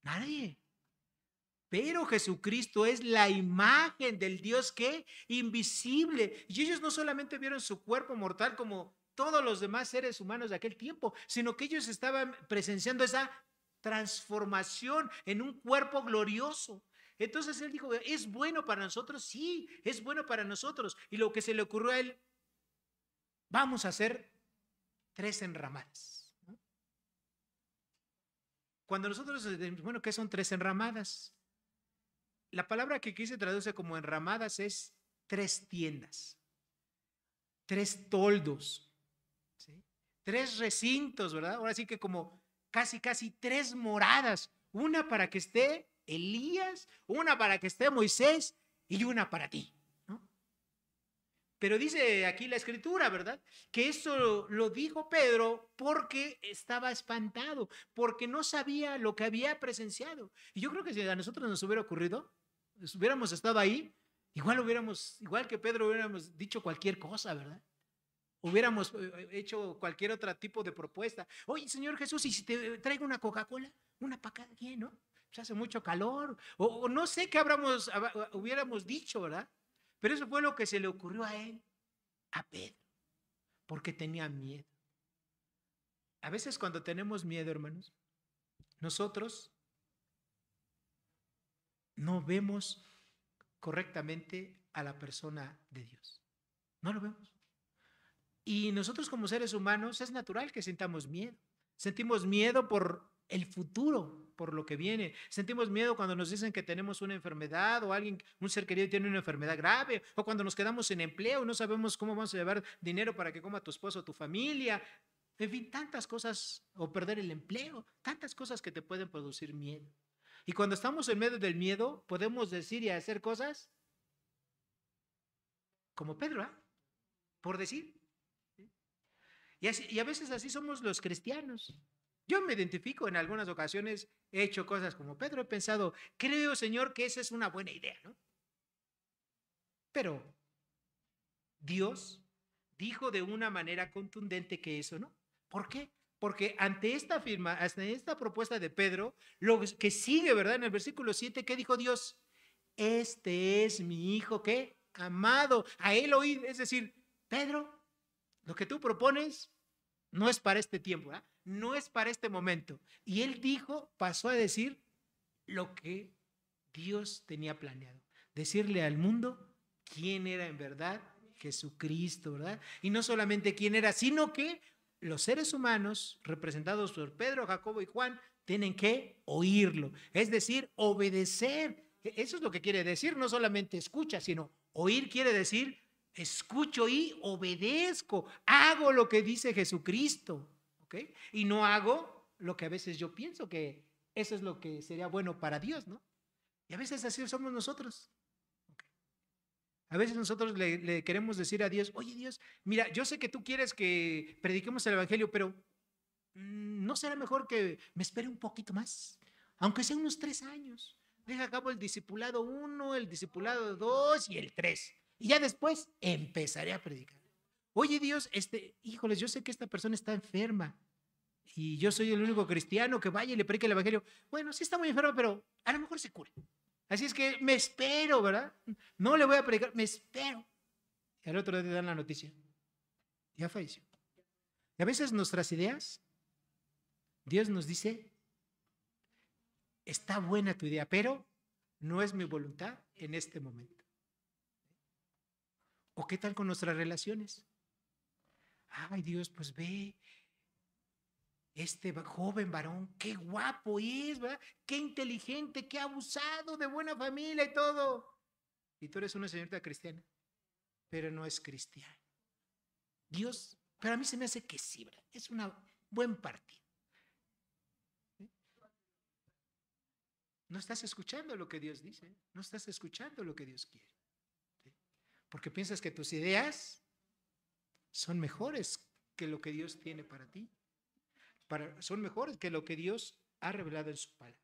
Nadie. Pero Jesucristo es la imagen del Dios que invisible. Y ellos no solamente vieron su cuerpo mortal como todos los demás seres humanos de aquel tiempo, sino que ellos estaban presenciando esa transformación en un cuerpo glorioso. Entonces él dijo, ¿es bueno para nosotros? Sí, es bueno para nosotros. Y lo que se le ocurrió a él, vamos a hacer 3 enramadas. Cuando nosotros decimos, bueno, ¿qué son 3 enramadas? La palabra que aquí se traduce como enramadas es 3 tiendas, 3 toldos, ¿sí?, 3 recintos, ¿verdad? Ahora sí que como casi 3 moradas, una para que esté Elías, una para que esté Moisés y una para ti, ¿no? Pero dice aquí la Escritura, ¿verdad?, que eso lo dijo Pedro porque estaba espantado, porque no sabía lo que había presenciado. Y yo creo que si a nosotros nos hubiera ocurrido, hubiéramos estado ahí, igual que Pedro, hubiéramos dicho cualquier cosa, ¿verdad? Hubiéramos hecho cualquier otro tipo de propuesta. Oye, Señor Jesús, ¿y si te traigo una Coca-Cola? Una para cada quien, ¿no? Pues hace mucho calor. O no sé qué hubiéramos dicho, ¿verdad? Pero eso fue lo que se le ocurrió a él, a Pedro, porque tenía miedo. A veces cuando tenemos miedo, hermanos, nosotros no vemos correctamente a la persona de Dios. No lo vemos. Y nosotros como seres humanos es natural que sintamos miedo. Sentimos miedo por el futuro, por lo que viene. Sentimos miedo cuando nos dicen que tenemos una enfermedad o un ser querido tiene una enfermedad grave, o cuando nos quedamos sin empleo y no sabemos cómo vamos a llevar dinero para que coma tu esposo o tu familia. En fin, tantas cosas, o perder el empleo, tantas cosas que te pueden producir miedo. Y cuando estamos en medio del miedo, podemos decir y hacer cosas como Pedro, ¿eh?, por decir. Y a veces así somos los cristianos. Yo me identifico en algunas ocasiones, he hecho cosas como Pedro, he pensado, creo, Señor, que esa es una buena idea, ¿no? Pero Dios dijo de una manera contundente que eso no. ¿Por qué? Porque ante esta ante esta propuesta de Pedro, lo que sigue, ¿verdad? En el versículo 7, ¿qué dijo Dios? Este es mi hijo, ¿qué? Amado, a él oíd. Es decir, Pedro, lo que tú propones no es para este tiempo, ¿verdad? No es para este momento. Y él dijo, pasó a decir lo que Dios tenía planeado. Decirle al mundo quién era en verdad Jesucristo, ¿verdad? Y no solamente quién era, sino que los seres humanos, representados por Pedro, Jacobo y Juan, tienen que oírlo, es decir, obedecer. Eso es lo que quiere decir, no solamente escucha, sino oír quiere decir escucho y obedezco, hago lo que dice Jesucristo, ¿ok? Y no hago lo que a veces yo pienso que eso es lo que sería bueno para Dios, ¿no? Y a veces así somos nosotros. A veces nosotros le queremos decir a Dios, oye Dios, mira, yo sé que tú quieres que prediquemos el Evangelio, pero ¿no será mejor que me espere un poquito más? Aunque sea unos 3 años. Deja a cabo el discipulado 1, el discipulado 2 y el 3. Y ya después empezaré a predicar. Oye Dios, híjoles, yo sé que esta persona está enferma y yo soy el único cristiano que vaya y le predique el Evangelio. Bueno, sí está muy enferma, pero a lo mejor se cura. Así es que me espero, ¿verdad? No le voy a predicar, me espero. Y al otro día te dan la noticia. Ya falleció. Y a veces nuestras ideas, Dios nos dice, está buena tu idea, pero no es mi voluntad en este momento. ¿O qué tal con nuestras relaciones? Ay, Dios, pues ve, este joven varón, qué guapo es, ¿verdad? Qué inteligente, qué abusado, de buena familia y todo. Y tú eres una señorita cristiana, pero no es cristiana. Dios, pero a mí se me hace que sí, ¿verdad? Es un buen partido. No estás escuchando lo que Dios dice, no estás escuchando lo que Dios quiere. ¿Sí? Porque piensas que tus ideas son mejores que lo que Dios tiene para ti. Son mejores que lo que Dios ha revelado en su palabra.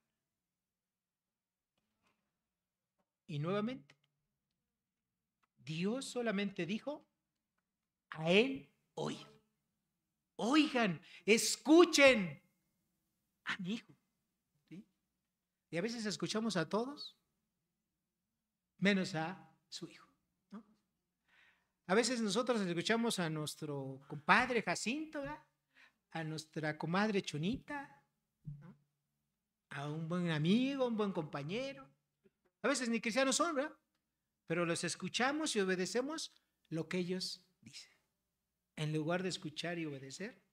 Y nuevamente, Dios solamente dijo, a él oíd. Oigan, escuchen a mi hijo. ¿Sí? Y a veces escuchamos a todos, menos a su hijo. ¿No? A veces nosotros escuchamos a nuestro compadre Jacinto, ¿verdad? A nuestra comadre Chonita, ¿no? A un buen amigo, un buen compañero. A veces ni cristianos son, ¿verdad? Pero los escuchamos y obedecemos lo que ellos dicen, en lugar de escuchar y obedecer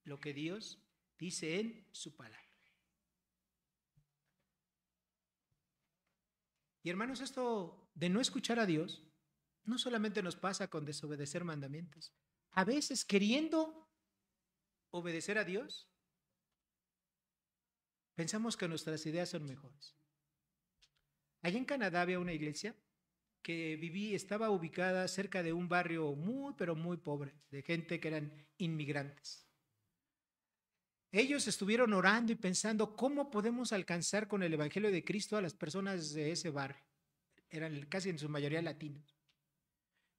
lo que Dios dice en su palabra. Y hermanos, esto de no escuchar a Dios no solamente nos pasa con desobedecer mandamientos. A veces queriendo obedecer a Dios, pensamos que nuestras ideas son mejores. Allá en Canadá había una iglesia que estaba ubicada cerca de un barrio muy, pero muy pobre, de gente que eran inmigrantes. Ellos estuvieron orando y pensando cómo podemos alcanzar con el Evangelio de Cristo a las personas de ese barrio. Eran casi en su mayoría latinos.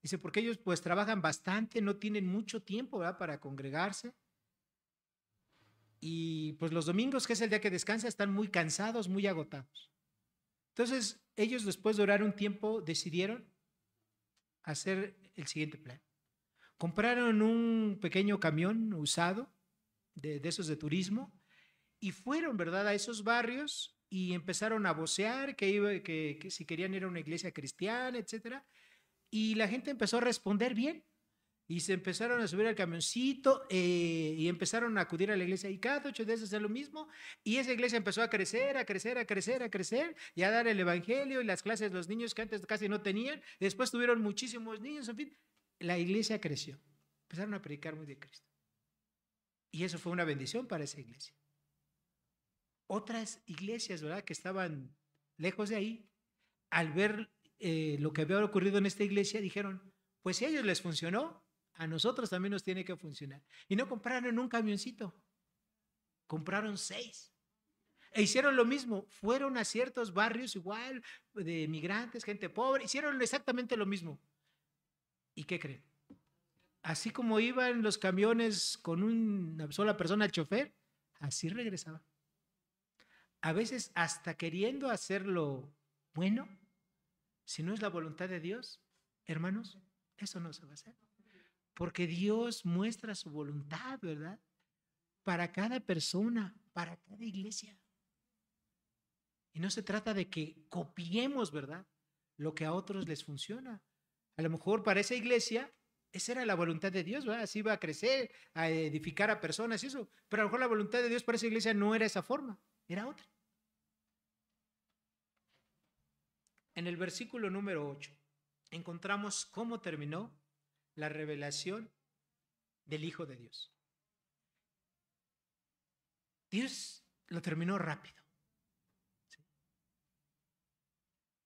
Dice, porque ellos pues trabajan bastante, no tienen mucho tiempo, ¿verdad?, para congregarse. Y pues los domingos, que es el día que descansa, están muy cansados, muy agotados. Entonces, ellos después de orar un tiempo decidieron hacer el siguiente plan. Compraron un pequeño camión usado de esos de turismo y fueron, ¿verdad?, a esos barrios y empezaron a vocear que si querían ir a una iglesia cristiana, etcétera. Y la gente empezó a responder bien y se empezaron a subir al camioncito y empezaron a acudir a la iglesia y cada 8 días hacían lo mismo y esa iglesia empezó a crecer, a crecer, a crecer, a crecer y a dar el evangelio y las clases de los niños que antes casi no tenían. Después tuvieron muchísimos niños, en fin, la iglesia creció. Empezaron a predicar muy de Cristo. Y eso fue una bendición para esa iglesia. Otras iglesias, ¿verdad?, que estaban lejos de ahí, al ver lo que había ocurrido en esta iglesia, dijeron, pues si a ellos les funcionó, a nosotros también nos tiene que funcionar. Y no compraron un camioncito, compraron 6. E hicieron lo mismo, fueron a ciertos barrios igual, de migrantes, gente pobre, hicieron exactamente lo mismo. ¿Y qué creen? Así como iban los camiones con una sola persona al chofer, así regresaban. A veces hasta queriendo hacerlo bueno, si no es la voluntad de Dios, hermanos, eso no se va a hacer. Porque Dios muestra su voluntad, ¿verdad? Para cada persona, para cada iglesia. Y no se trata de que copiemos, ¿verdad?, lo que a otros les funciona. A lo mejor para esa iglesia, esa era la voluntad de Dios, ¿verdad? Así iba a crecer, a edificar a personas y eso. Pero a lo mejor la voluntad de Dios para esa iglesia no era esa forma, era otra. En el versículo número 8 encontramos cómo terminó la revelación del Hijo de Dios. Dios lo terminó rápido. ¿Sí?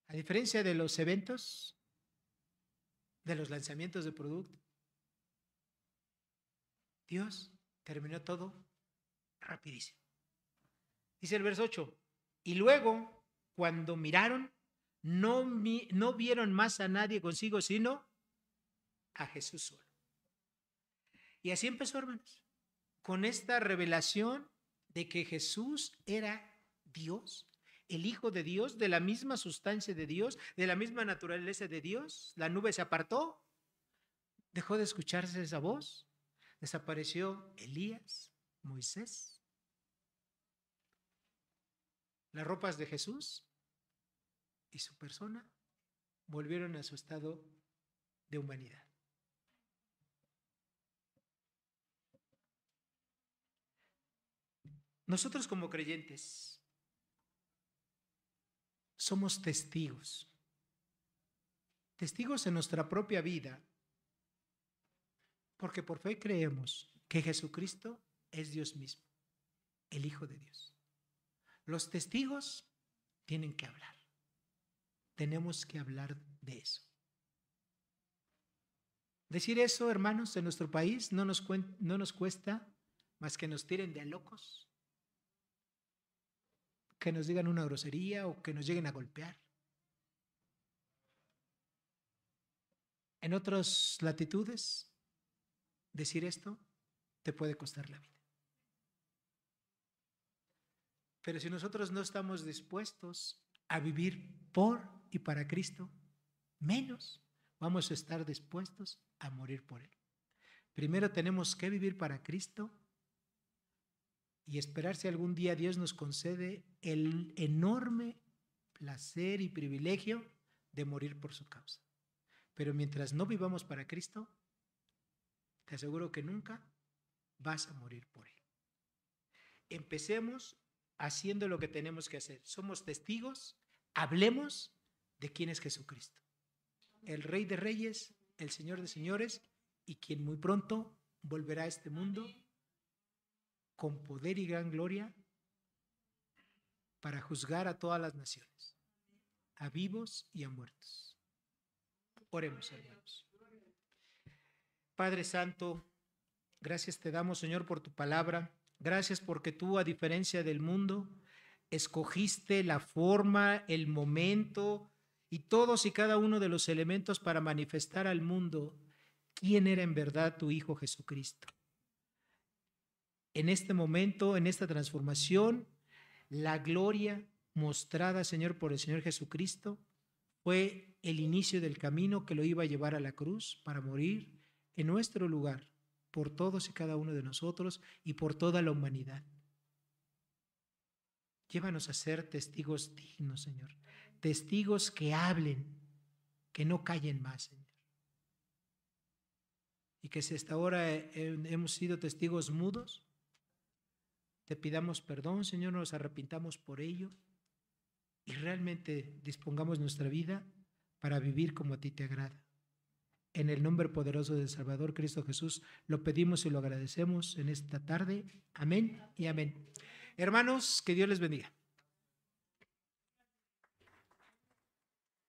A diferencia de los eventos, de los lanzamientos de producto, Dios terminó todo rapidísimo. Dice el verso 8, y luego, cuando miraron, no vieron más a nadie consigo, sino a Jesús solo. Y así empezó, hermanos, con esta revelación de que Jesús era Dios, el Hijo de Dios, de la misma sustancia de Dios, de la misma naturaleza de Dios. La nube se apartó, dejó de escucharse esa voz, desapareció Elías, Moisés. Las ropas de Jesús y su persona volvieron a su estado de humanidad. Nosotros como creyentes somos testigos en nuestra propia vida, porque por fe creemos que Jesucristo es Dios mismo, el Hijo de Dios. Los testigos tienen que hablar. Tenemos que hablar de eso. Decir eso, hermanos, en nuestro país no nos cuesta más que nos tiren de locos, que nos digan una grosería o que nos lleguen a golpear. En otras latitudes, decir esto te puede costar la vida. Pero si nosotros no estamos dispuestos a vivir por y para Cristo, menos vamos a estar dispuestos a morir por Él. Primero tenemos que vivir para Cristo y esperar si algún día Dios nos concede el enorme placer y privilegio de morir por su causa. Pero mientras no vivamos para Cristo, te aseguro que nunca vas a morir por Él. Empecemos haciendo lo que tenemos que hacer. Somos testigos, hablemos de quién es Jesucristo, el Rey de Reyes, el Señor de Señores, y quien muy pronto volverá a este mundo con poder y gran gloria para juzgar a todas las naciones, a vivos y a muertos. Oremos, hermanos. Padre Santo, gracias te damos, Señor, por tu palabra. Gracias porque tú, a diferencia del mundo, escogiste la forma, el momento y todos y cada uno de los elementos para manifestar al mundo quién era en verdad tu Hijo Jesucristo. En este momento, en esta transformación, la gloria mostrada, Señor, por el Señor Jesucristo fue el inicio del camino que lo iba a llevar a la cruz para morir en nuestro lugar, por todos y cada uno de nosotros y por toda la humanidad. Llévanos a ser testigos dignos, Señor. Testigos que hablen, que no callen más, Señor. Y que si hasta ahora hemos sido testigos mudos, te pidamos perdón, Señor, nos arrepintamos por ello y realmente dispongamos nuestra vida para vivir como a ti te agrada. En el nombre poderoso del Salvador Cristo Jesús, lo pedimos y lo agradecemos en esta tarde. Amén y amén. Hermanos, que Dios les bendiga.